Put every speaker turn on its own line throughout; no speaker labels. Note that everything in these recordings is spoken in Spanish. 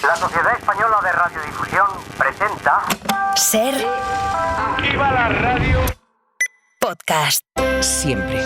La Sociedad Española de Radiodifusión presenta...
Ser...
¡Viva la radio!
Podcast. Siempre.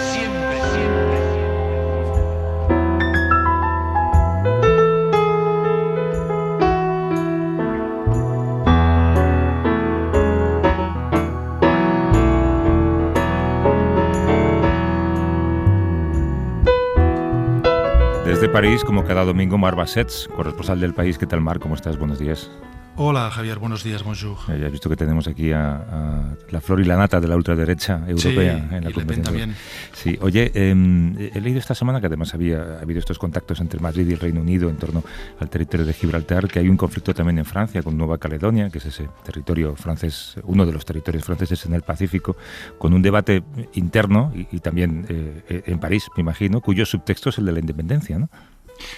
Desde París, como cada domingo, Marc Bassets, corresponsal del País. ¿Qué tal, Marc? ¿Cómo estás? Buenos días.
Hola, Javier. Buenos días, bonjour.
Ya has visto que tenemos aquí a la flor y la nata de la ultraderecha europea en la
y Le Pen también.
Sí, oye, he leído esta semana que además ha habido estos contactos entre Madrid y el Reino Unido en torno al territorio de Gibraltar, que hay un conflicto también en Francia con Nueva Caledonia, que es ese territorio francés, uno de los territorios franceses en el Pacífico, con un debate interno y también en París, me imagino, cuyo subtexto es el de la independencia, ¿no?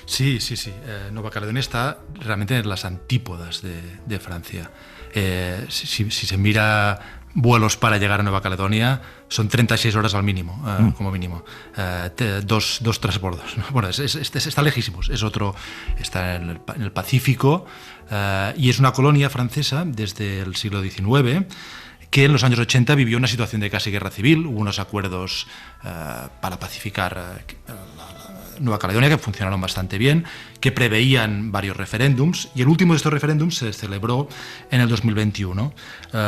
Sí. Nueva Caledonia está realmente en las antípodas de Francia. Si se mira vuelos para llegar a Nueva Caledonia, son 36 horas al mínimo, como mínimo. Dos transbordos, ¿no? Bueno, está lejísimos. Está en el Pacífico y es una colonia francesa desde el siglo XIX, que en los años 80 vivió una situación de casi guerra civil. Hubo unos acuerdos para pacificar Nueva Caledonia que funcionaron bastante bien, que preveían varios referéndums, y el último de estos referéndums se celebró en el 2021.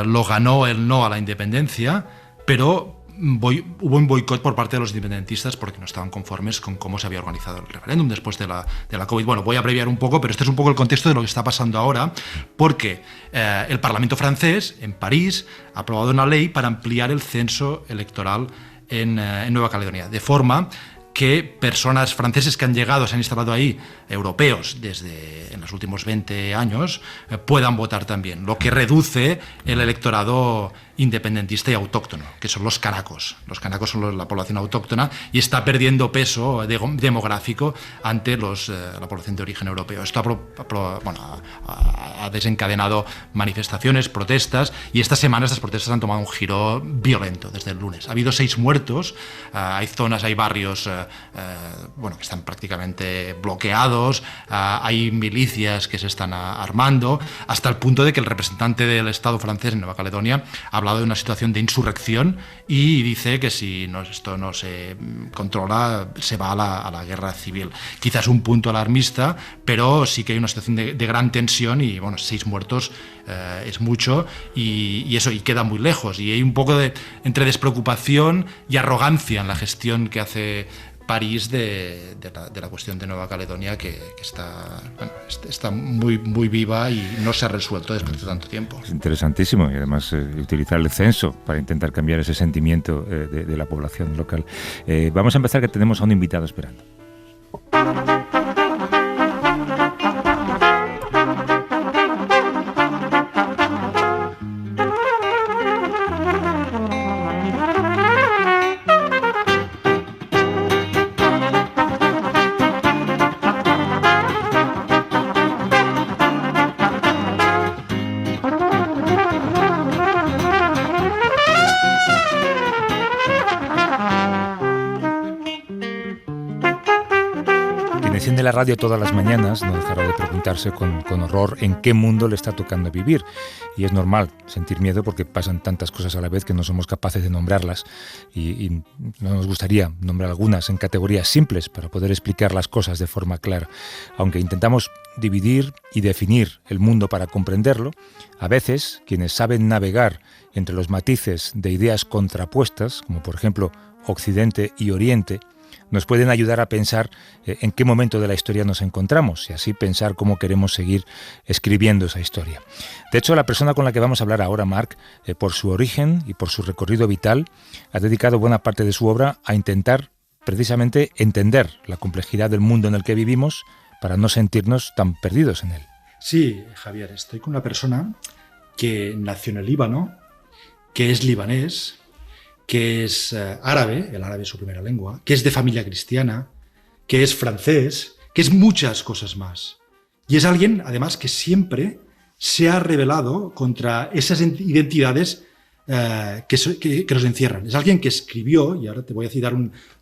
Lo ganó el no a la independencia, pero hubo un boicot por parte de los independentistas porque no estaban conformes con cómo se había organizado el referéndum después de la COVID. Bueno, voy a abreviar un poco, pero este es un poco el contexto de lo que está pasando ahora, porque el Parlamento francés, en París, ha aprobado una ley para ampliar el censo electoral en Nueva Caledonia, de forma que personas franceses que han llegado, se han instalado ahí, europeos, en los últimos 20 años, puedan votar también, lo que reduce el electorado independentista y autóctono, que son los canacos. Los canacos son la población autóctona y está perdiendo peso demográfico ante la población de origen europeo. Esto ha desencadenado manifestaciones, protestas, y esta semana estas protestas han tomado un giro violento desde el lunes. Ha habido 6 muertos, hay barrios que están prácticamente bloqueados, hay milicias que se están armando, hasta el punto de que el representante del Estado francés en Nueva Caledonia ha hablado de una situación de insurrección y dice que si esto no se controla se va a la guerra civil. Quizás un punto alarmista, pero sí que hay una situación de gran tensión y 6 muertos es mucho y queda muy lejos, y hay un poco entre despreocupación y arrogancia en la gestión que hace París de la cuestión de Nueva Caledonia, que está muy, muy viva y no se ha resuelto después de tanto tiempo.
Es interesantísimo, y además utilizar el censo para intentar cambiar ese sentimiento de la población local. Vamos a empezar, que tenemos a un invitado esperando. Enciende la radio todas las mañanas, no dejará de preguntarse con horror en qué mundo le está tocando vivir. Y es normal sentir miedo porque pasan tantas cosas a la vez que no somos capaces de nombrarlas, y no nos gustaría nombrar algunas en categorías simples para poder explicar las cosas de forma clara. Aunque intentamos dividir y definir el mundo para comprenderlo, a veces quienes saben navegar entre los matices de ideas contrapuestas, como por ejemplo Occidente y Oriente, nos pueden ayudar a pensar en qué momento de la historia nos encontramos y así pensar cómo queremos seguir escribiendo esa historia. De hecho, la persona con la que vamos a hablar ahora, Marc, por su origen y por su recorrido vital, ha dedicado buena parte de su obra a intentar precisamente entender la complejidad del mundo en el que vivimos para no sentirnos tan perdidos en él.
Sí, Javier, estoy con una persona que nació en el Líbano, que es libanés, que es árabe, el árabe es su primera lengua, que es de familia cristiana, que es francés, que es muchas cosas más. Y es alguien, además, que siempre se ha rebelado contra esas identidades que nos encierran. Es alguien que escribió, y ahora te voy a citar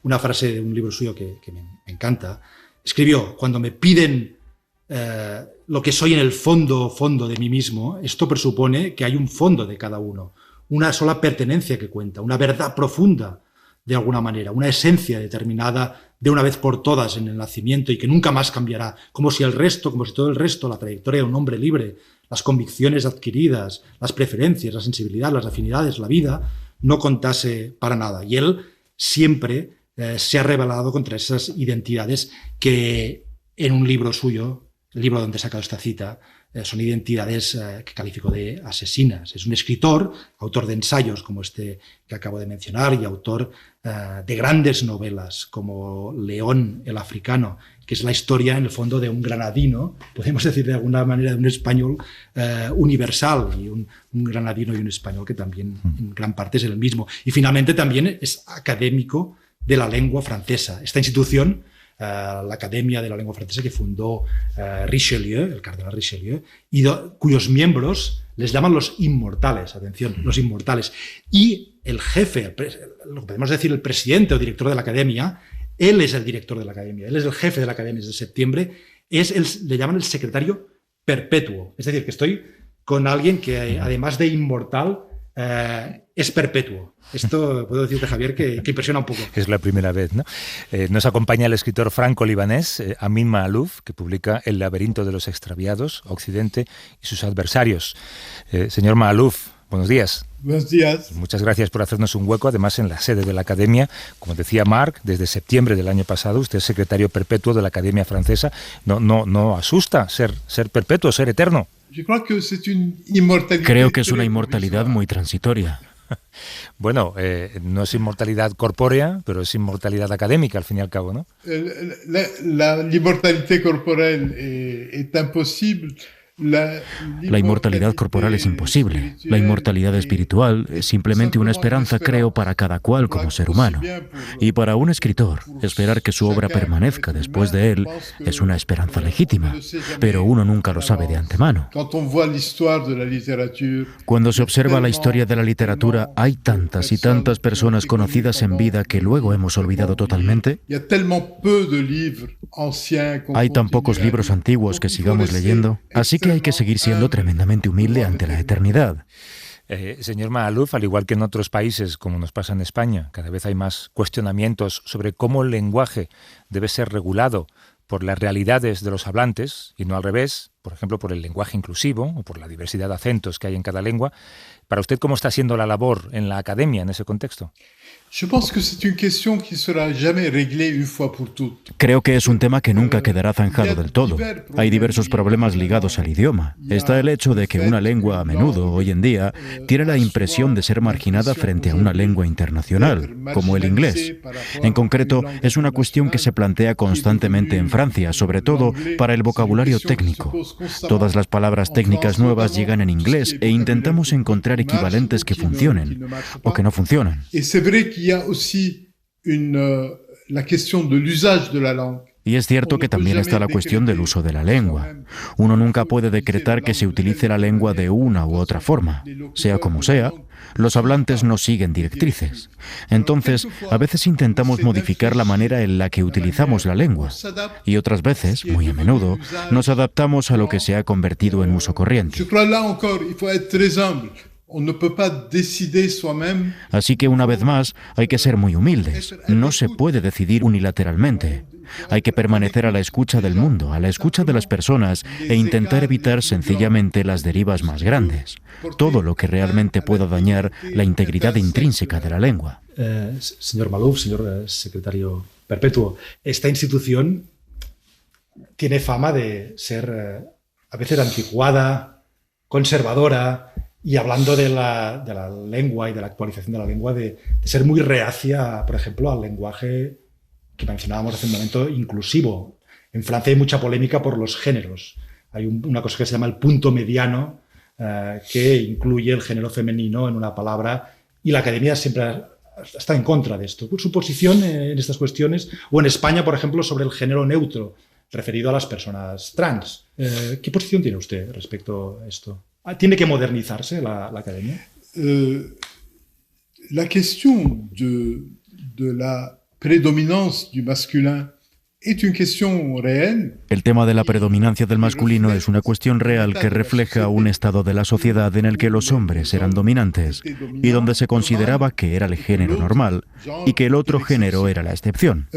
una frase de un libro suyo que me encanta, escribió: cuando me piden
lo que soy en el fondo de mí mismo, esto presupone que hay un fondo de cada uno, una sola pertenencia que cuenta, una verdad profunda de alguna manera, una esencia determinada de una vez por todas en el nacimiento y que nunca más cambiará, como si todo el resto, la trayectoria de un hombre libre, las convicciones adquiridas, las preferencias, la sensibilidad, las afinidades, la vida, no contase para nada. Y él siempre se ha rebelado contra esas identidades que en un libro suyo, el libro donde he sacado esta cita, son identidades que calificó de asesinas. Es un escritor, autor de ensayos como este que acabo de mencionar y autor de grandes novelas como León el africano, que es la historia en el fondo de un granadino, podemos decir de alguna manera de un español universal, y un granadino y un español que también en gran parte es el mismo. Y finalmente también es académico de la lengua francesa. Esta institución, la Academia de la Lengua Francesa, que fundó Richelieu, el cardenal Richelieu, y cuyos miembros les llaman los inmortales, atención, los inmortales. Y el jefe, lo que podemos decir el presidente o director de la Academia, él es el director de la Academia, él es el jefe de la Academia desde septiembre, le llaman el secretario perpetuo. Es decir, que estoy con alguien que además de inmortal es perpetuo. Esto puedo decirte, Javier, que impresiona un poco.
Es la primera vez, ¿no? Nos acompaña el escritor franco-libanés Amin Maalouf, que publica El laberinto de los extraviados, Occidente y sus adversarios. Señor Maalouf, buenos días.
Buenos días.
Muchas gracias por hacernos un hueco, además en la sede de la Academia. Como decía Marc, desde septiembre del año pasado usted es secretario perpetuo de la Academia Francesa. ¿No asusta ser perpetuo, ser eterno?
Creo que es una inmortalidad muy transitoria.
Bueno, no es inmortalidad corpórea, pero es inmortalidad académica, al fin y al cabo, ¿no?
La inmortalidad corporal es imposible.
La inmortalidad corporal es imposible. La inmortalidad espiritual es simplemente una esperanza, creo, para cada cual como ser humano. Y para un escritor, esperar que su obra permanezca después de él es una esperanza legítima, pero uno nunca lo sabe de antemano. Cuando se observa la historia de la literatura, hay tantas y tantas personas conocidas en vida que luego hemos olvidado totalmente. Hay tan pocos libros antiguos que sigamos leyendo, así que hay que seguir siendo tremendamente humilde ante la eternidad.
Señor Maalouf, al igual que en otros países, como nos pasa en España, cada vez hay más cuestionamientos sobre cómo el lenguaje debe ser regulado por las realidades de los hablantes y no al revés, por ejemplo, por el lenguaje inclusivo o por la diversidad de acentos que hay en cada lengua. Para usted, ¿cómo está siendo la labor en la academia en ese contexto?
Creo que es un tema que nunca quedará zanjado del todo. Hay diversos problemas ligados al idioma. Está el hecho de que una lengua a menudo, hoy en día, tiene la impresión de ser marginada frente a una lengua internacional, como el inglés. En concreto, es una cuestión que se plantea constantemente en Francia, sobre todo para el vocabulario técnico. Todas las palabras técnicas nuevas llegan en inglés e intentamos encontrar equivalentes que funcionen o que no funcionan. Y es cierto que también está la cuestión del uso de la lengua. Uno nunca puede decretar que se utilice la lengua de una u otra forma. Sea como sea, los hablantes no siguen directrices. Entonces, a veces intentamos modificar la manera en la que utilizamos la lengua. Y otras veces, muy a menudo, nos adaptamos a lo que se ha convertido en uso corriente. Así que una vez más hay que ser muy humildes. No se puede decidir unilateralmente. Hay que permanecer a la escucha del mundo, a la escucha de las personas e intentar evitar sencillamente las derivas más grandes. Todo lo que realmente pueda dañar la integridad intrínseca de la lengua.
Señor Maalouf, señor secretario perpetuo, esta institución tiene fama de ser a veces anticuada, conservadora, y hablando de la lengua y de la actualización de la lengua, de ser muy reacia, por ejemplo, al lenguaje que mencionábamos hace un momento, inclusivo. En Francia hay mucha polémica por los géneros. Hay una cosa que se llama el punto mediano, que incluye el género femenino en una palabra, y la Academia siempre está en contra de esto. Su posición en estas cuestiones, o en España, por ejemplo, sobre el género neutro, referido a las personas trans. ¿Qué posición tiene usted respecto a esto? ¿Tiene que modernizarse la Academia?
La cuestión de la prédominance du masculin
El tema de la predominancia del masculino es una cuestión real que refleja un estado de la sociedad en el que los hombres eran dominantes y donde se consideraba que era el género normal y que el otro género era la excepción.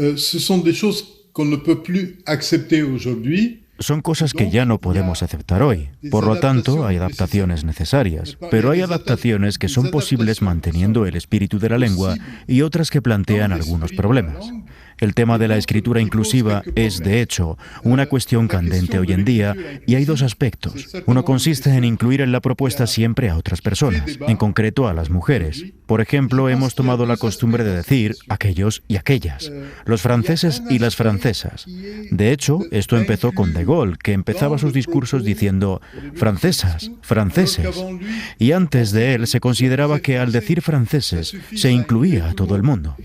Son cosas que ya no podemos aceptar hoy. Por lo tanto, hay adaptaciones necesarias. Pero hay adaptaciones que son posibles manteniendo el espíritu de la lengua y otras que plantean algunos problemas. El tema de la escritura inclusiva es, de hecho, una cuestión candente hoy en día y hay dos aspectos. Uno consiste en incluir en la propuesta siempre a otras personas, en concreto a las mujeres. Por ejemplo, hemos tomado la costumbre de decir aquellos y aquellas, los franceses y las francesas. De hecho, esto empezó con De Gaulle, que empezaba sus discursos diciendo francesas, franceses. Y antes de él se consideraba que al decir franceses se incluía a todo el mundo.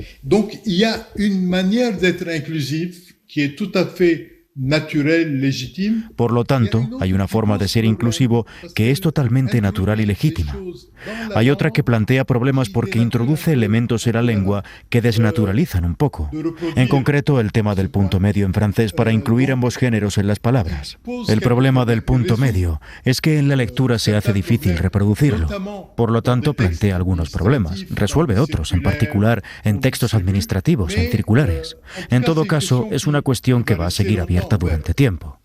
D'être inclusive qui est tout à fait natural, legítime.
Por lo tanto, hay una forma de ser inclusivo que es totalmente natural y legítima. Hay otra que plantea problemas porque introduce elementos en la lengua que desnaturalizan un poco. En concreto, el tema del punto medio en francés para incluir ambos géneros en las palabras. El problema del punto medio es que en la lectura se hace difícil reproducirlo. Por lo tanto, plantea algunos problemas. Resuelve otros, en particular en textos administrativos, en circulares. En todo caso, es una cuestión que va a seguir abierta durante tiempo.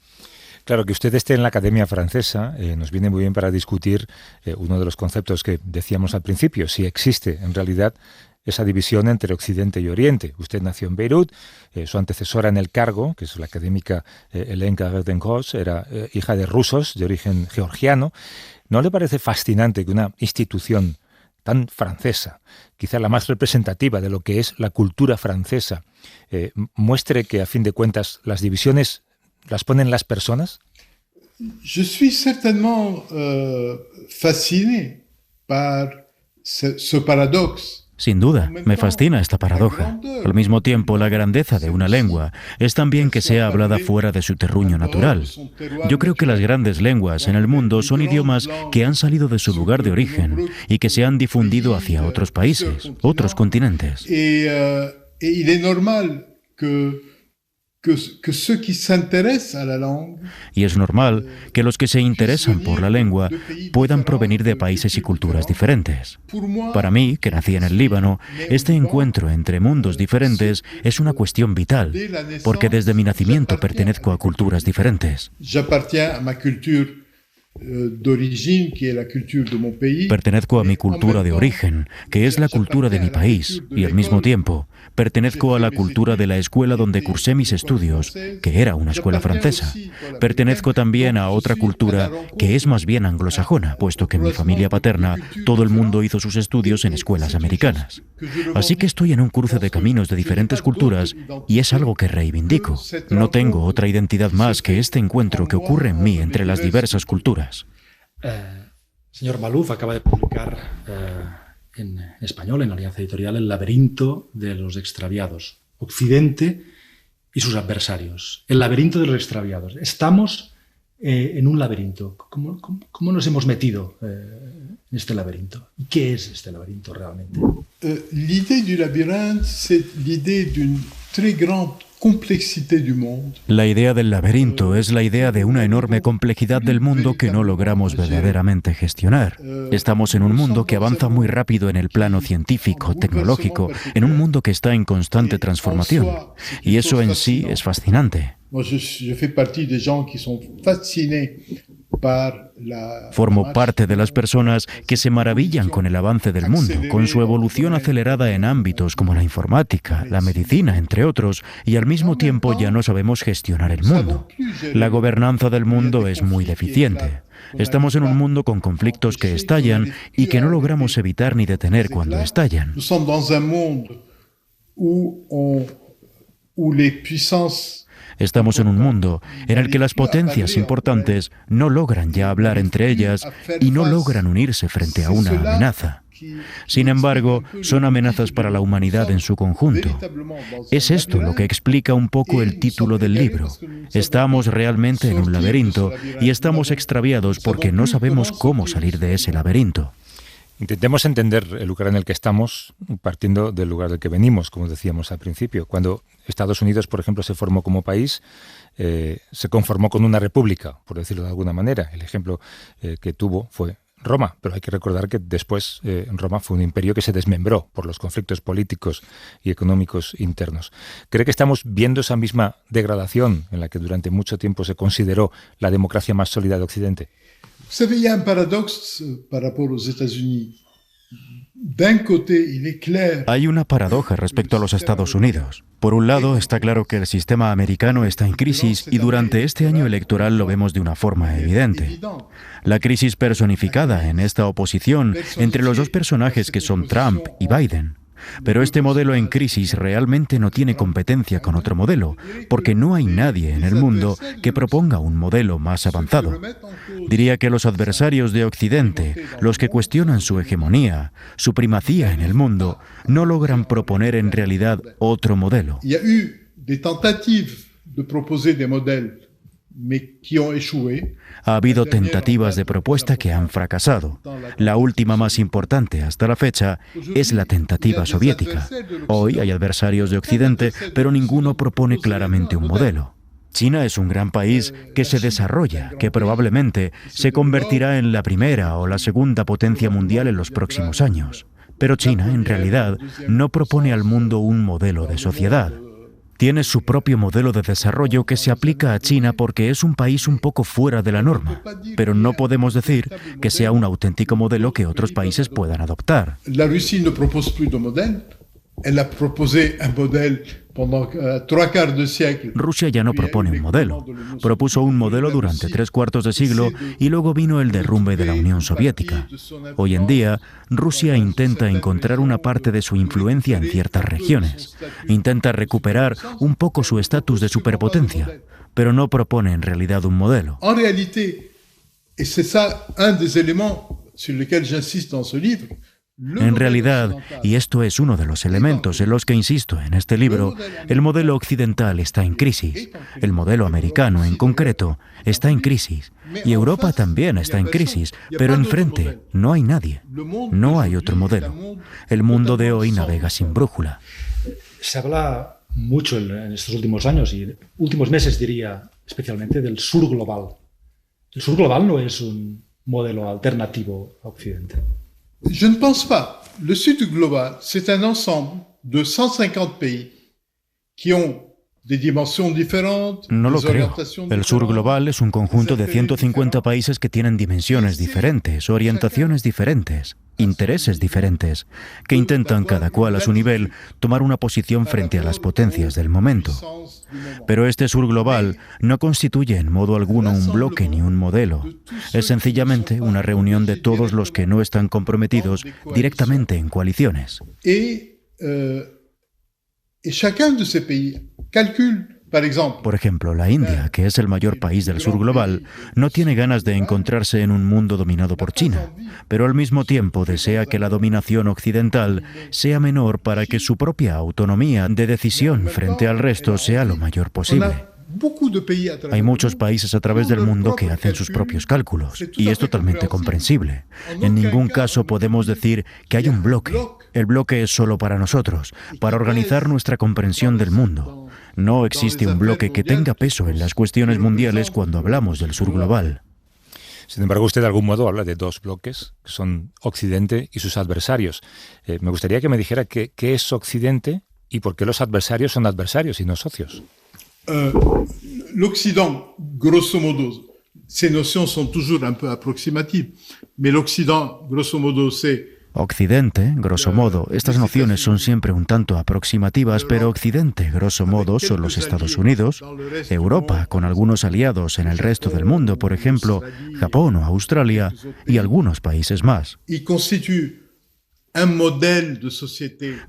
Claro, que usted esté en la Academia Francesa nos viene muy bien para discutir uno de los conceptos que decíamos al principio, si existe en realidad esa división entre Occidente y Oriente. Usted nació en Beirut, su antecesora en el cargo, que es la académica Hélène Carrère-Dencroz, era hija de rusos de origen georgiano. ¿No le parece fascinante que una institución tan francesa, quizá la más representativa de lo que es la cultura francesa, muestre que a fin de cuentas las divisiones las ponen las personas?
Je suis certainement fasciné par ce paradoxe.
Sin duda, me fascina esta paradoja. Al mismo tiempo, la grandeza de una lengua es también que sea hablada fuera de su terruño natural. Yo creo que las grandes lenguas en el mundo son idiomas que han salido de su lugar de origen y que se han difundido hacia otros países, otros continentes.
Il est normal que ceux qui s'intéressent à la langue,
y es normal que los que se interesan por la lengua puedan provenir de países y culturas diferentes. Para mí, que nací en el Líbano, este encuentro entre mundos diferentes es una cuestión vital, porque desde mi nacimiento pertenezco a culturas diferentes.
J'appartiens à ma culture d'origine, qui est la culture de mon pays.
Pertenezco a mi cultura de origen, que es la cultura de mi país, y al mismo tiempo pertenezco a la cultura de la escuela donde cursé mis estudios, que era una escuela francesa. Pertenezco también a otra cultura que es más bien anglosajona, puesto que en mi familia paterna todo el mundo hizo sus estudios en escuelas americanas. Así que estoy en un cruce de caminos de diferentes culturas y es algo que reivindico. No tengo otra identidad más que este encuentro que ocurre en mí entre las diversas culturas.
Señor Malouf acaba de publicar en español, en Alianza Editorial, El laberinto de los extraviados, Occidente y sus adversarios. El laberinto de los extraviados. Estamos en un laberinto. ¿Cómo nos hemos metido en este laberinto? ¿Y qué es este laberinto realmente?
L'idée du labyrinthe, c'est l'idée d'une très grande complexité du monde.
La idea del laberinto es la idea de una enorme complejidad del mundo que no logramos verdaderamente gestionar. Estamos en un mundo que avanza muy rápido en el plano científico, tecnológico, en un mundo que está en constante transformación. Y eso en sí es fascinante.
Je fais partie des gens qui sont fascinés par la...
Formo parte de las personas que se maravillan con el avance del mundo, con su evolución acelerada en ámbitos como la informática, la medicina, entre otros, y al mismo tiempo ya no sabemos gestionar el mundo. La gobernanza del mundo es muy deficiente. Estamos en un mundo con conflictos que estallan y que no logramos evitar ni detener cuando estallan.
Nous sommes dans un monde où les puissances...
Estamos en un mundo en el que las potencias importantes no logran ya hablar entre ellas y no logran unirse frente a una amenaza. Sin embargo, son amenazas para la humanidad en su conjunto. Es esto lo que explica un poco el título del libro. Estamos realmente en un laberinto y estamos extraviados porque no sabemos cómo salir de ese laberinto.
Intentemos entender el lugar en el que estamos partiendo del lugar del que venimos, como decíamos al principio. Cuando Estados Unidos, por ejemplo, se formó como país, se conformó con una república, por decirlo de alguna manera. El ejemplo que tuvo fue Roma, pero hay que recordar que después Roma fue un imperio que se desmembró por los conflictos políticos y económicos internos. ¿Cree que estamos viendo esa misma degradación en la que durante mucho tiempo se consideró la democracia más sólida de Occidente?
Vous savez, il y a un paradoxe par rapport aux États-Unis. D'un côté, il est clair.
Hay una paradoja respecto a los Estados Unidos. Por un lado, está claro que el sistema americano está en crisis y durante este año electoral lo vemos de una forma evidente. La crisis personificada en esta oposición entre los dos personajes que son Trump y Biden. Pero este modelo en crisis realmente no tiene competencia con otro modelo, porque no hay nadie en el mundo que proponga un modelo más avanzado. Diría que los adversarios de Occidente, los que cuestionan su hegemonía, su primacía en el mundo, no logran proponer en realidad otro modelo.
Il y a eu des tentatives de proposer des modèles, mais qui ont échoué.
Ha habido tentativas de propuesta que han fracasado. La última más importante hasta la fecha es la tentativa soviética. Hoy hay adversarios de Occidente, pero ninguno propone claramente un modelo. China es un gran país que se desarrolla, que probablemente se convertirá en la primera o la segunda potencia mundial en los próximos años. Pero China, en realidad, no propone al mundo un modelo de sociedad. Tiene su propio modelo de desarrollo que se aplica a China porque es un país un poco fuera de la norma, pero no podemos decir que sea un auténtico modelo que otros países puedan adoptar.
La Russie ne propose plus de modèle. Elle a proposé un modèle pendant 3/4 de siècle.
Rusia ya no propone un modelo. Propuso un modelo durante 3/4 de siglo y luego vino el derrumbe de la Unión Soviética. Hoy en día, Rusia intenta encontrar una parte de su influencia en ciertas regiones. Intenta recuperar un poco su estatus de superpotencia, pero no propone en realidad un modelo.
En réalité, et c'est ça un des éléments sur lesquels j'insiste dans ce livre.
En realidad, y esto es uno de los elementos en los que insisto en este libro, el modelo occidental está en crisis. El modelo americano, en concreto, está en crisis. Y Europa también está en crisis, pero enfrente no hay nadie. No hay otro modelo. El mundo de hoy navega sin brújula.
Se habla mucho en estos últimos años y últimos meses, diría, especialmente del sur global. El sur global no es un modelo alternativo a Occidente.
Je ne pense pas. Le Sud global, c'est un ensemble de 150 pays qui ont des dimensions différentes.
No lo creo. El sur global es un conjunto de 150 países que tienen dimensiones diferentes, orientaciones diferentes, intereses diferentes, que intentan cada cual a su nivel tomar una posición frente a las potencias del momento. Pero este sur global no constituye en modo alguno un bloque ni un modelo. Es sencillamente una reunión de todos los que no están comprometidos directamente en coaliciones.
Et chacun de ces pays calcule.
Por ejemplo, la India, que es el mayor país del sur global, no tiene ganas de encontrarse en un mundo dominado por China, pero al mismo tiempo desea que la dominación occidental sea menor para que su propia autonomía de decisión frente al resto sea lo mayor posible. Hay muchos países a través del mundo que hacen sus propios cálculos, y es totalmente comprensible. En ningún caso podemos decir que hay un bloque. El bloque es solo para nosotros, para organizar nuestra comprensión del mundo. No existe un bloque que tenga peso en las cuestiones mundiales cuando hablamos del sur global.
Sin embargo, usted de algún modo habla de dos bloques, que son Occidente y sus adversarios. Me gustaría que me dijera qué es Occidente y por qué los adversarios son adversarios y no socios.
L'Occident, grosso modo, ces notions sont toujours un peu approximatives, mais l'Occident, grosso modo, c'est
Occidente, grosso modo, estas nociones son siempre un tanto aproximativas, pero Occidente, grosso modo, son los Estados Unidos, Europa, con algunos aliados en el resto del mundo, por ejemplo, Japón o Australia, y algunos países más.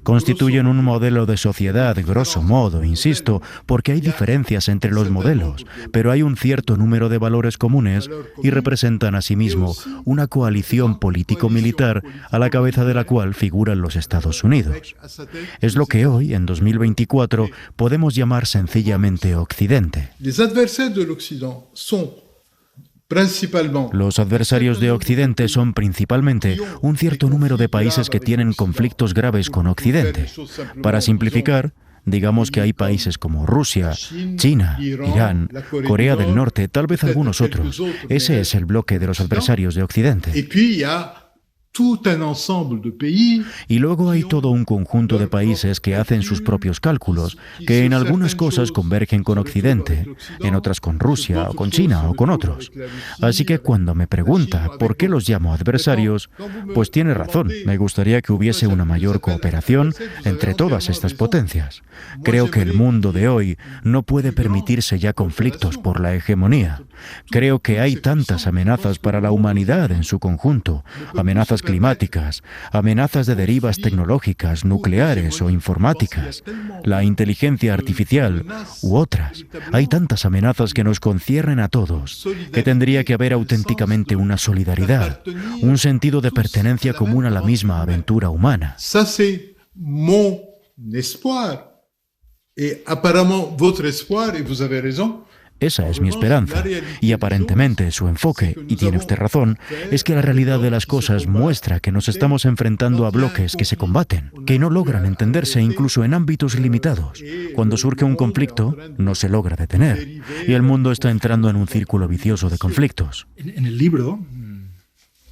Constituyen un modelo de sociedad, grosso modo, insisto, porque hay diferencias entre los modelos, pero hay un cierto número de valores comunes y representan asimismo una coalición político-militar a la cabeza de la cual figuran los Estados Unidos. Es lo que hoy, en 2024, podemos llamar sencillamente Occidente.
Los adversarios del Occidente son
Los adversarios de Occidente son principalmente un cierto número de países que tienen conflictos graves con Occidente. Para simplificar, digamos que hay países como Rusia, China, Irán, Corea del Norte, tal vez algunos otros. Ese es el bloque de los adversarios de Occidente. Y luego hay todo un conjunto de países que hacen sus propios cálculos, que en algunas cosas convergen con Occidente, en otras con Rusia o con China o con otros. Así que cuando me pregunta por qué los llamo adversarios, pues tiene razón. Me gustaría que hubiese una mayor cooperación entre todas estas potencias. Creo que el mundo de hoy no puede permitirse ya conflictos por la hegemonía. Creo que hay tantas amenazas para la humanidad en su conjunto, amenazas climáticas, amenazas de derivas tecnológicas, nucleares o informáticas, la inteligencia artificial u otras. Hay tantas amenazas que nos conciernen a todos, que tendría que haber auténticamente una solidaridad, un sentido de pertenencia común a la misma aventura humana.
Ça, c'est mon espoir. Et apparemment, votre espoir, et vous avez raison.
Esa es mi esperanza. Y aparentemente su enfoque, y tiene usted razón, es que la realidad de las cosas muestra que nos estamos enfrentando a bloques que se combaten, que no logran entenderse incluso en ámbitos limitados. Cuando surge un conflicto, no se logra detener. Y el mundo está entrando en un círculo vicioso de conflictos.
En el libro,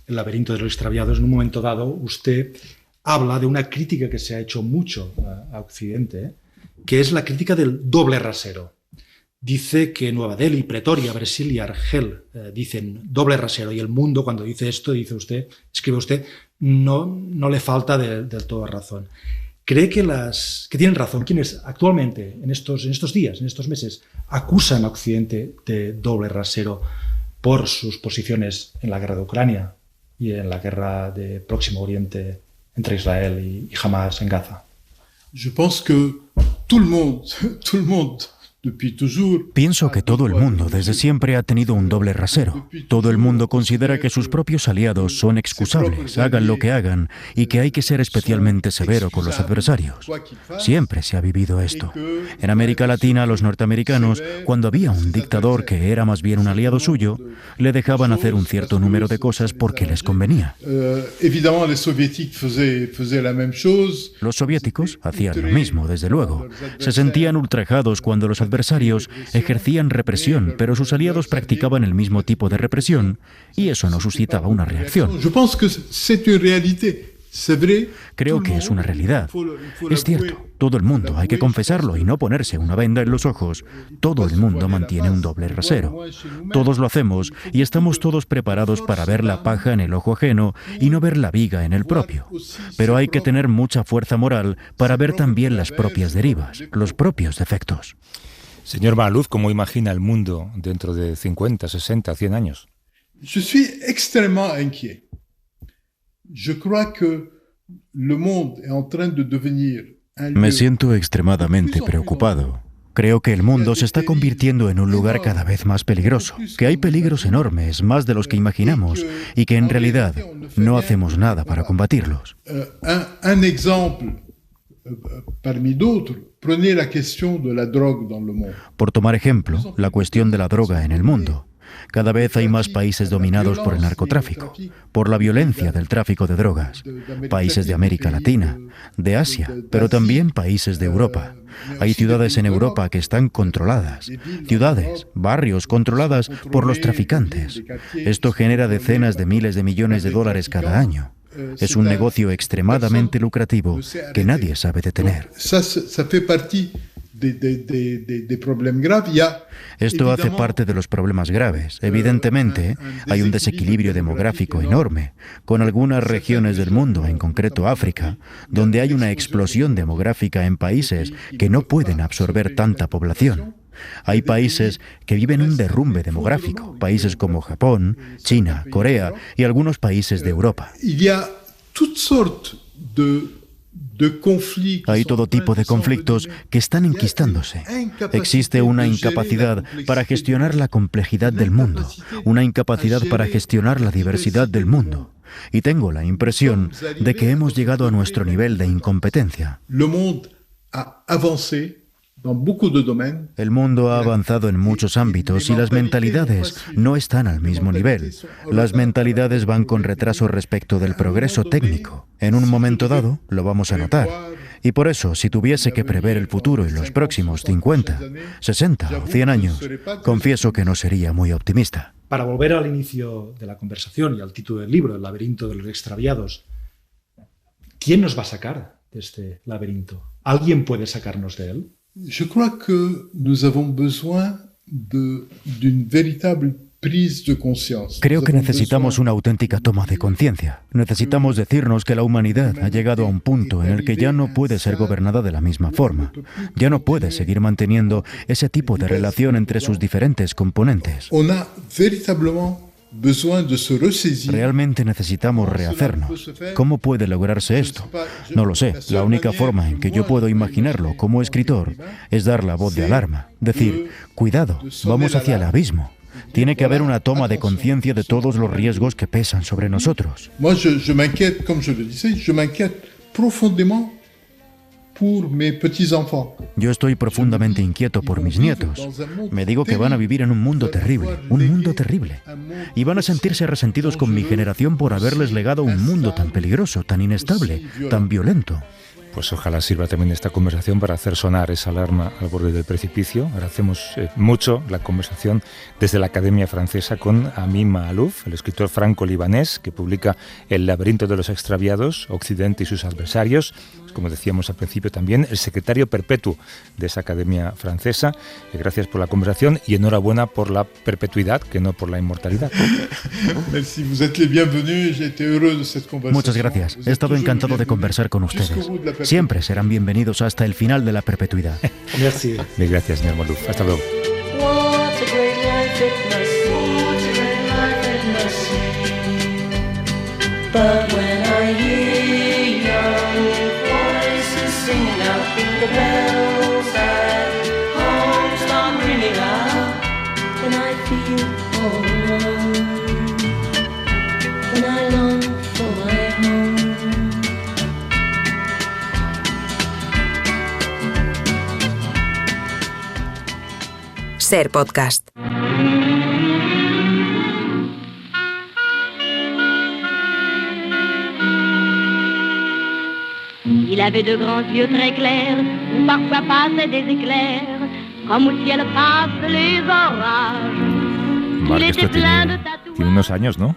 El laberinto de los extraviados, en un momento dado, usted habla de una crítica que se ha hecho mucho a Occidente, que es la crítica del doble rasero. Dice que Nueva Delhi, Pretoria, Brasilia, Argel dicen doble rasero, y el mundo, cuando dice esto, escribe usted, no le falta del todo razón. ¿Cree que tienen razón quienes actualmente, en estos días, en estos meses, acusan a Occidente de doble rasero por sus posiciones en la guerra de Ucrania y en la guerra de Próximo Oriente entre Israel y Hamas en Gaza?
Je pense que tout le monde
Pienso que todo el mundo desde siempre ha tenido un doble rasero. Todo el mundo considera que sus propios aliados son excusables, hagan lo que hagan, y que hay que ser especialmente severo con los adversarios. Siempre se ha vivido esto. En América Latina, los norteamericanos, cuando había un dictador que era más bien un aliado suyo, le dejaban hacer un cierto número de cosas porque les convenía. Los soviéticos hacían lo mismo, desde luego. Se sentían ultrajados cuando los adversarios ejercían represión, pero sus aliados practicaban el mismo tipo de represión, y eso no suscitaba una reacción. Creo que es una realidad. Es cierto, todo el mundo, hay que confesarlo y no ponerse una venda en los ojos, todo el mundo mantiene un doble rasero. Todos lo hacemos y estamos todos preparados para ver la paja en el ojo ajeno y no ver la viga en el propio. Pero hay que tener mucha fuerza moral para ver también las propias derivas, los propios defectos.
Señor Maalouf, ¿cómo imagina el mundo dentro de 50, 60, 100 años?
Je suis extrêmement inquiet. Je crois que le monde est en train de devenir un
Me siento extremadamente preocupado. Creo que el mundo se está convirtiendo en un lugar cada vez más peligroso, que hay peligros enormes, más de los que imaginamos, y que en realidad no hacemos nada para combatirlos.
Un exemple parmi d'autres, prenez la question de la drogue dans le monde.
Por tomar ejemplo, la cuestión de la droga en el mundo. Cada vez hay más países dominados por el narcotráfico, por la violencia del tráfico de drogas. Países de América Latina, de Asia, pero también países de Europa. Hay ciudades en Europa que están controladas, ciudades, barrios controladas por los traficantes. Esto genera decenas de miles de millones de dólares cada año. Es un negocio extremadamente lucrativo que nadie sabe detener. Esto hace parte de los problemas graves. Evidentemente, hay un desequilibrio demográfico enorme, con algunas regiones del mundo, en concreto África, donde hay una explosión demográfica en países que no pueden absorber tanta población. Hay países que viven un derrumbe demográfico, países como Japón, China, Corea y algunos países de Europa. Hay todo tipo de conflictos que están enquistándose. Existe una incapacidad para gestionar la complejidad del mundo, una incapacidad para gestionar la diversidad del mundo. Y tengo la impresión de que hemos llegado a nuestro nivel de incompetencia.
Le monde a avancé
El mundo ha avanzado en muchos ámbitos y las mentalidades no están al mismo nivel. Las mentalidades van con retraso respecto del progreso técnico. En un momento dado lo vamos a notar. Y por eso, si tuviese que prever el futuro en los próximos 50, 60 o 100 años, confieso que no sería muy optimista.
Para volver al inicio de la conversación y al título del libro, El laberinto de los extraviados, ¿quién nos va a sacar de este laberinto? ¿Alguien puede sacarnos de él?
Je crois que nous avons besoin d'une véritable prise de conscience.
Creo que necesitamos una auténtica toma de conciencia. Necesitamos decirnos que la humanidad ha llegado a un punto en el que ya no puede ser gobernada de la misma forma. Ya no puede seguir manteniendo ese tipo de relación entre sus diferentes componentes.
On a véritablement besoin de se ressaisir.
Realmente necesitamos rehacernos. ¿Cómo puede lograrse esto? No lo sé. La única forma en que yo puedo imaginarlo como escritor es dar la voz de alarma. Decir, cuidado, vamos hacia el abismo. Tiene que haber una toma de conciencia de todos los riesgos que pesan sobre nosotros.
Moi, je m'inquiète, comme je le disais, je m'inquiète profondément pour mes petits-enfants.
Yo estoy profundamente inquieto por mis nietos. Me digo que van a vivir en un mundo terrible. Y van a sentirse resentidos con mi generación por haberles legado un mundo tan peligroso, tan inestable, tan violento.
Pues ojalá sirva también esta conversación para hacer sonar esa alarma al borde del precipicio. Agradecemos mucho la conversación desde la Academia Francesa con Amin Maalouf, el escritor franco-libanés que publica El laberinto de los extraviados, Occidente y sus adversarios. Como decíamos al principio también, el secretario perpetuo de esa Academia Francesa. Gracias por la conversación y enhorabuena por la perpetuidad, que no por la inmortalidad.
Merci, vous êtes les bienvenus, j'ai été heureux de cette conversation.
Muchas gracias. He estado encantado de conversar con ustedes. Siempre serán bienvenidos hasta el final de la perpetuidad.
Merci.
Mil gracias, señor Maalouf. Hasta luego.
The bells at home start ringing out, and I feel all alone, and I long for my home.
Ser Podcast.
Il avait de grands yeux très clairs, où parfois passaient des éclairs, comme au ciel passent les orages.
Marc, esto tiene unos años, ¿no?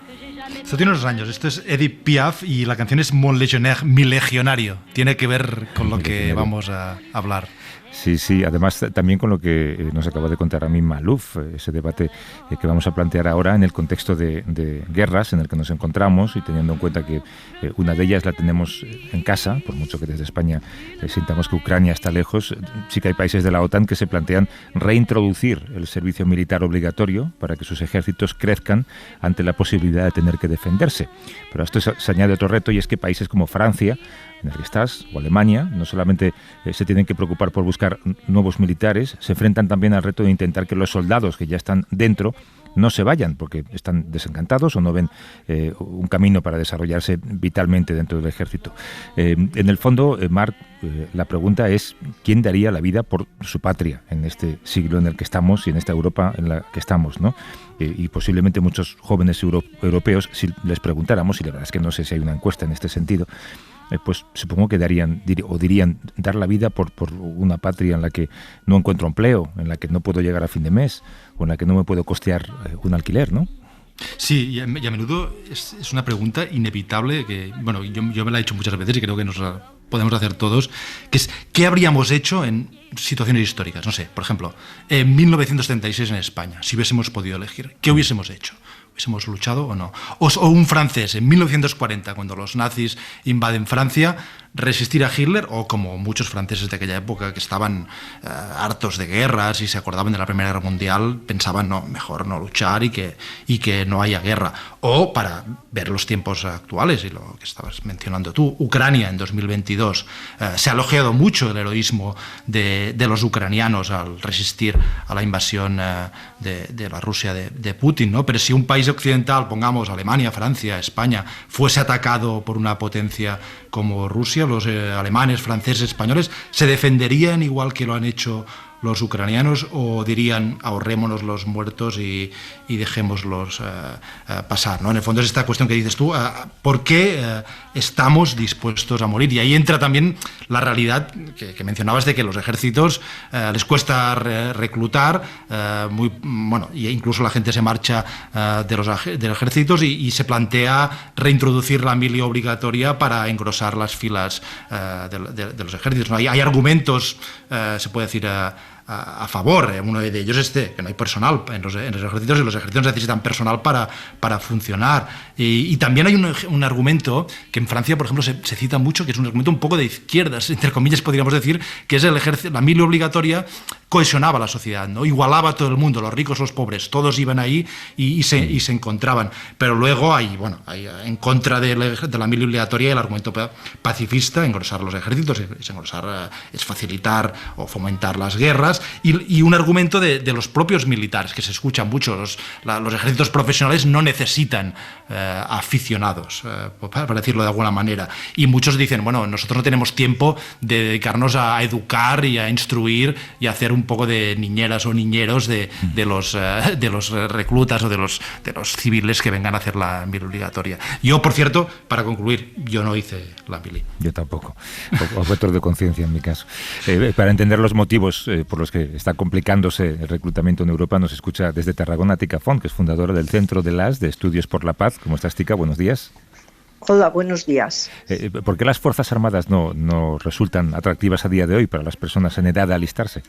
Esto tiene unos años. Esto es Edith Piaf y la canción es Mon Légionnaire, mi legionario. Tiene que ver con lo que vamos a hablar.
Sí, sí, además también con lo que nos acaba de contar Amin Maalouf, ese debate que vamos a plantear ahora en el contexto de guerras en el que nos encontramos y teniendo en cuenta que una de ellas la tenemos en casa, por mucho que desde España sintamos que Ucrania está lejos, sí que hay países de la OTAN que se plantean reintroducir el servicio militar obligatorio para que sus ejércitos crezcan ante la posibilidad de tener que defenderse. Pero a esto se añade otro reto y es que países como Francia, en el que estás, o Alemania, no solamente se tienen que preocupar por buscar nuevos militares, se enfrentan también al reto de intentar que los soldados que ya están dentro no se vayan porque están desencantados o no ven un camino para desarrollarse vitalmente dentro del ejército. En el fondo, Marc, la pregunta es ¿quién daría la vida por su patria en este siglo en el que estamos y en esta Europa en la que estamos, ¿no? Y posiblemente muchos jóvenes europeos, si les preguntáramos, y la verdad es que no sé si hay una encuesta en este sentido, pues supongo que dirían dar la vida por una patria en la que no encuentro empleo, en la que no puedo llegar a fin de mes o en la que no me puedo costear un alquiler, ¿no?
Sí, y a menudo es una pregunta inevitable que, bueno, yo me la he hecho muchas veces y creo que nos la podemos hacer todos, que es ¿qué habríamos hecho en situaciones históricas? No sé, por ejemplo, en 1936 en España, si hubiésemos podido elegir, ¿qué hubiésemos hecho? ¿Hubiésemos luchado o no? O un francés en 1940, cuando los nazis invaden Francia, resistir a Hitler, o como muchos franceses de aquella época que estaban hartos de guerras y se acordaban de la Primera Guerra Mundial, pensaban, no, mejor no luchar y que no haya guerra. O para ver los tiempos actuales, y lo que estabas mencionando tú, Ucrania en 2022, se ha elogiado mucho el heroísmo de los ucranianos al resistir a la invasión de la Rusia de Putin, ¿no? Pero si un país occidental, pongamos Alemania, Francia, España, fuese atacado por una potencia como Rusia, Francia, los alemanes, franceses, españoles, ¿se defenderían igual que lo han hecho los ucranianos o dirían ahorrémonos los muertos y dejémoslos pasar, ¿no? En el fondo es esta cuestión que dices tú, ¿por qué estamos dispuestos a morir? Y ahí entra también la realidad que mencionabas de que los ejércitos les cuesta reclutar, y incluso la gente se marcha de los ejércitos y se plantea reintroducir la mili obligatoria para engrosar las filas de los ejércitos, ¿no? Hay argumentos, se puede decir, a favor. Uno de ellos es que no hay personal en los ejércitos y los ejércitos necesitan personal para funcionar. Y también hay un argumento que en Francia, por ejemplo, se cita mucho, que es un argumento un poco de izquierdas, entre comillas podríamos decir, que es la mili obligatoria cohesionaba la sociedad, ¿no? Igualaba a todo el mundo, los ricos, los pobres, todos iban ahí y se encontraban. Pero luego hay en contra de la mili obligatoria el argumento pacifista, engrosar los ejércitos, engrosar es facilitar o fomentar las guerras, y un argumento de los propios militares, que se escucha mucho, los ejércitos profesionales no necesitan aficionados, para decirlo de alguna manera, y muchos dicen, bueno, nosotros no tenemos tiempo de dedicarnos a educar y a instruir y a hacer un poco de niñeras o niñeros de los reclutas o de los civiles que vengan a hacer la mili obligatoria. Yo, por cierto, para concluir, yo no hice la mili.
Yo tampoco. Objetos de conciencia en mi caso. Para entender los motivos por los que está complicándose el reclutamiento en Europa, nos escucha desde Tarragona Tika Font, que es fundadora del Centro de Estudios por la Paz. ¿Cómo estás, Tika? Buenos días.
Hola, buenos días.
¿Por qué las Fuerzas Armadas no resultan atractivas a día de hoy para las personas en edad de alistarse?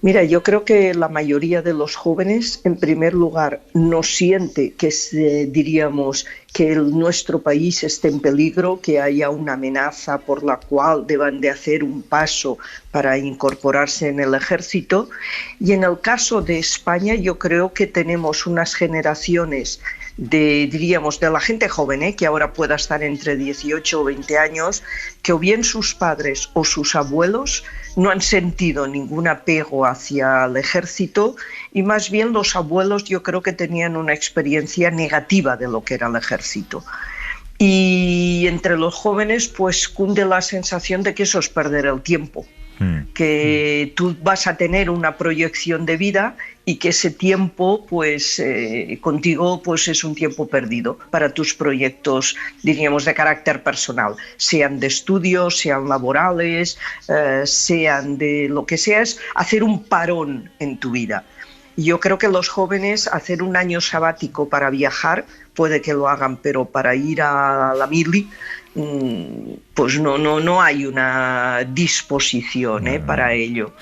Mira, yo creo que la mayoría de los jóvenes, en primer lugar, no siente que diríamos que nuestro país esté en peligro, que haya una amenaza por la cual deban de hacer un paso para incorporarse en el ejército. Y en el caso de España, yo creo que tenemos unas generaciones de la gente joven, que ahora pueda estar entre 18 o 20 años, que o bien sus padres o sus abuelos no han sentido ningún apego hacia el ejército, y más bien los abuelos yo creo que tenían una experiencia negativa de lo que era el ejército. Y entre los jóvenes pues cunde la sensación de que eso es perder el tiempo, que tú vas a tener una proyección de vida y que ese tiempo pues contigo pues es un tiempo perdido para tus proyectos, diríamos, de carácter personal, sean de estudios, sean laborales, sean de lo que sea, es hacer un parón en tu vida. Yo creo que los jóvenes hacer un año sabático para viajar puede que lo hagan, pero para ir a la mili pues no hay una disposición para ello.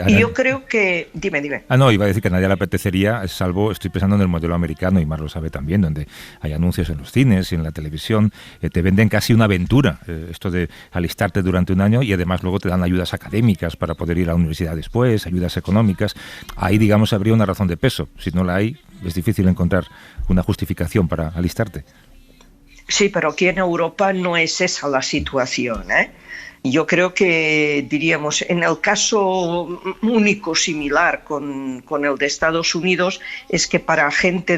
Y yo creo que... Dime.
No, iba a decir que a nadie le apetecería, salvo, estoy pensando en el modelo americano, y Mar lo sabe también, donde hay anuncios en los cines y en la televisión, te venden casi una aventura, esto de alistarte durante un año, y además luego te dan ayudas académicas para poder ir a la universidad después, ayudas económicas. Ahí, digamos, habría una razón de peso. Si no la hay, es difícil encontrar una justificación para alistarte.
Sí, pero aquí en Europa no es esa la situación, Yo creo que, diríamos, en el caso único similar con el de Estados Unidos, es que para gente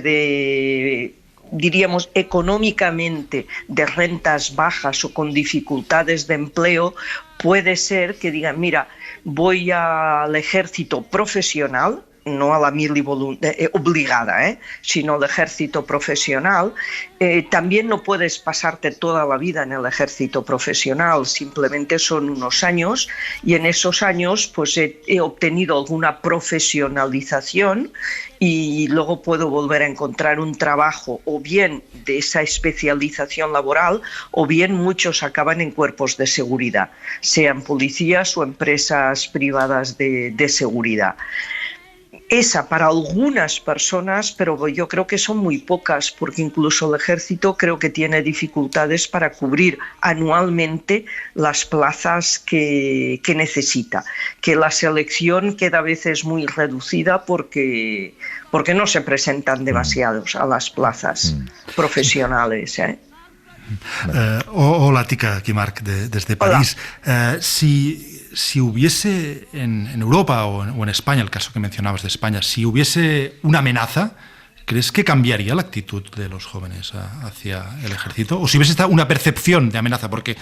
diríamos, económicamente de rentas bajas o con dificultades de empleo, puede ser que digan, mira, voy al ejército profesional, no a la mili obligada, sino al ejército profesional. También no puedes pasarte toda la vida en el ejército profesional, simplemente son unos años, y en esos años pues he obtenido alguna profesionalización y luego puedo volver a encontrar un trabajo o bien de esa especialización laboral, o bien muchos acaban en cuerpos de seguridad, sean policías o empresas privadas de seguridad. Esa para algunas personas, pero yo creo que son muy pocas, porque incluso el ejército creo que tiene dificultades para cubrir anualmente las plazas que necesita, que la selección queda a veces muy reducida porque no se presentan demasiados a las plazas profesionales.
Hola, Tika, aquí Marc, desde París. Si hubiese en Europa o en España, el caso que mencionabas de España, si hubiese una amenaza ¿crees que cambiaría la actitud de los jóvenes hacia el ejército? ¿O si ves una percepción de amenaza? Porque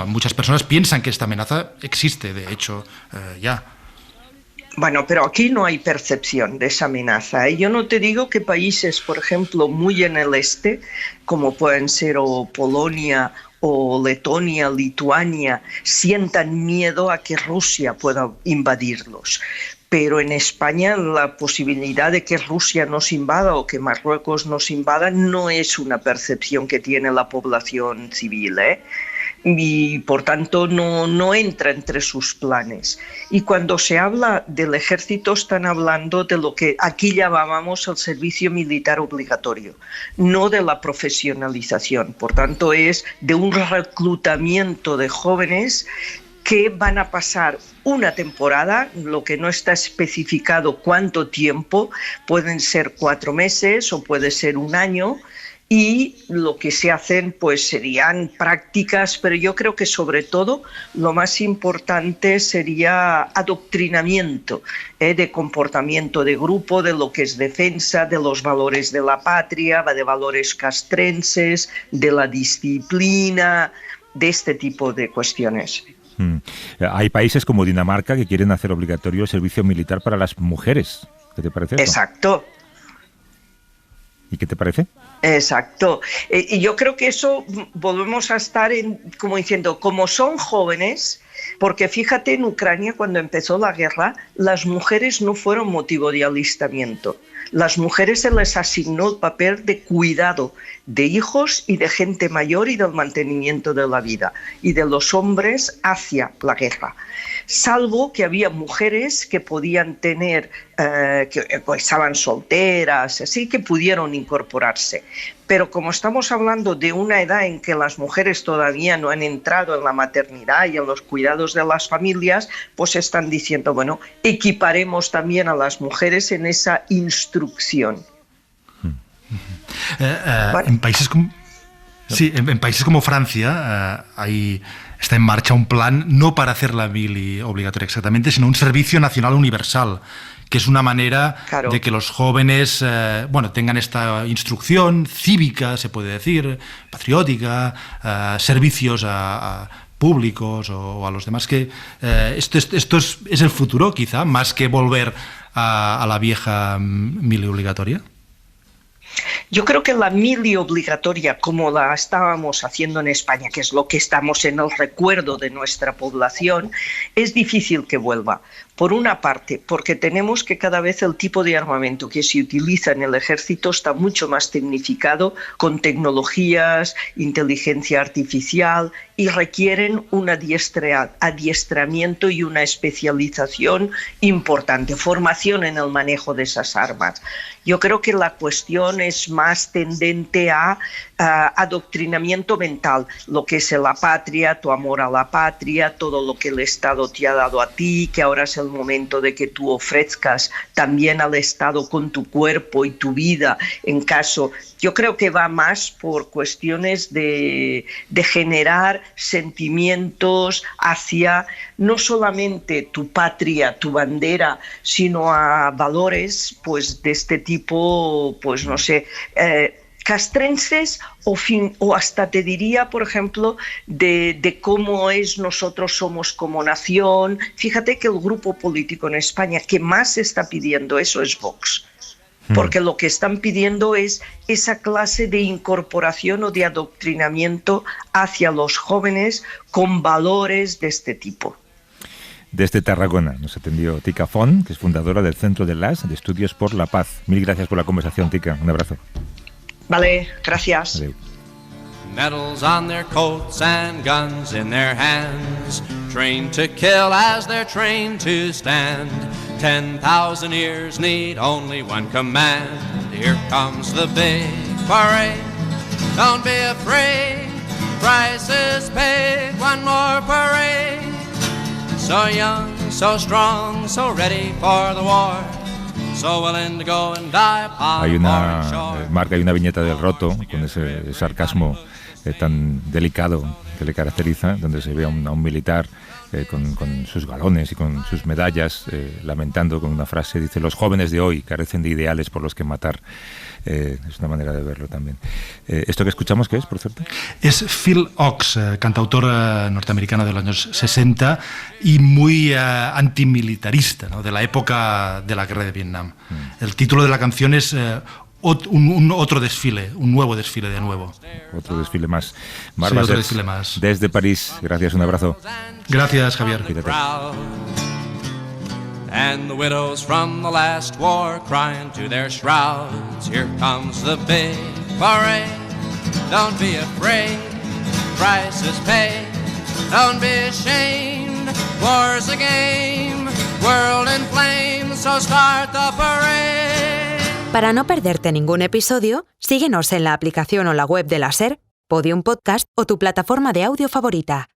muchas personas piensan que esta amenaza existe, de hecho, ya.
Bueno, pero aquí no hay percepción de esa amenaza. Yo no te digo que países, por ejemplo, muy en el este, como pueden ser o Polonia o Letonia, Lituania, sientan miedo a que Rusia pueda invadirlos. Pero en España la posibilidad de que Rusia nos invada o que Marruecos nos invada no es una percepción que tiene la población civil, y por tanto no entra entre sus planes. Y cuando se habla del ejército están hablando de lo que aquí llamábamos el servicio militar obligatorio, no de la profesionalización. Por tanto es de un reclutamiento de jóvenes que van a pasar una temporada, lo que no está especificado cuánto tiempo, pueden ser 4 meses o puede ser 1 año, y lo que se hacen pues serían prácticas, pero yo creo que sobre todo lo más importante sería adoctrinamiento de comportamiento de grupo, de lo que es defensa, de los valores de la patria, de valores castrenses, de la disciplina, de este tipo de cuestiones.
Hay países como Dinamarca que quieren hacer obligatorio el servicio militar para las mujeres. ¿Qué te parece eso?
Exacto.
¿Y qué te parece?
Exacto. Y yo creo que eso volvemos a estar como diciendo, como son jóvenes, porque fíjate en Ucrania cuando empezó la guerra, las mujeres no fueron motivo de alistamiento. Las mujeres se les asignó el papel de cuidado de hijos y de gente mayor y del mantenimiento de la vida, y de los hombres hacia la guerra. Salvo que había mujeres que podían tener, que estaban solteras, así que pudieron incorporarse. Pero como estamos hablando de una edad en que las mujeres todavía no han entrado en la maternidad y en los cuidados de las familias, pues están diciendo, bueno, equiparemos también a las mujeres en esa instrucción.
En países como Francia está en marcha un plan no para hacer la mili obligatoria exactamente, sino un servicio nacional universal, que es una manera de que los jóvenes tengan esta instrucción cívica, se puede decir, patriótica, servicios a públicos o a los demás, que esto es el futuro quizá, más que volver a la vieja mili obligatoria.
Yo creo que la mili obligatoria, como la estábamos haciendo en España, que es lo que estamos en el recuerdo de nuestra población, es difícil que vuelva. Por una parte, porque tenemos que cada vez el tipo de armamento que se utiliza en el ejército está mucho más tecnificado, con tecnologías, inteligencia artificial, y requieren un adiestramiento y una especialización importante, formación en el manejo de esas armas. Yo creo que la cuestión es más tendente a adoctrinamiento mental, lo que es la patria, tu amor a la patria, todo lo que el Estado te ha dado a ti, que ahora es el momento de que tú ofrezcas también al Estado con tu cuerpo y tu vida en caso. Yo creo que va más por cuestiones de generar sentimientos hacia no solamente tu patria, tu bandera, sino a valores pues de este tipo, pues no sé, castrenses o hasta te diría, por ejemplo, de cómo nosotros somos como nación. Fíjate que el grupo político en España que más está pidiendo eso es Vox. Porque lo que están pidiendo es esa clase de incorporación o de adoctrinamiento hacia los jóvenes con valores de este tipo.
Desde Tarragona nos atendió Tika Font, que es fundadora del Centro de de Estudios por la Paz. Mil gracias por la conversación, Tika. Un abrazo.
Vale, gracias.
Adiós.
Medals on their coats and guns in their hands, trained to kill as they're trained to stand. 10,000 ears need only one command. Here comes the big parade. Don't be afraid. Price is paid. One more parade. So young, so strong, so ready for the war. So willing to go and die upon
hay
foreign shore.
Marca, hay una viñeta del Roto con ese sarcasmo tan delicado que le caracteriza, donde se ve a un militar con sus galones y con sus medallas, lamentando con una frase, dice: los jóvenes de hoy carecen de ideales por los que matar. Es una manera de verlo también. ¿Esto que escuchamos qué es, por cierto?
Es Phil Ochs, cantautor norteamericano de los años 60 y muy antimilitarista, ¿no?, de la época de la guerra de Vietnam. El título de la canción es otro desfile, un nuevo desfile de nuevo.
Otro desfile más.
Sí, otro desfile más.
Desde París, gracias, un abrazo.
Gracias, Javier.
Cuídate.
And the widows from the last war crying to their shrouds. Here comes the big parade. Don't be afraid, price is paid. Don't be ashamed, war's a game. World in flames, so start the parade.
Para no perderte ningún episodio, síguenos en la aplicación o la web de la SER, Podium Podcast o tu plataforma de audio favorita.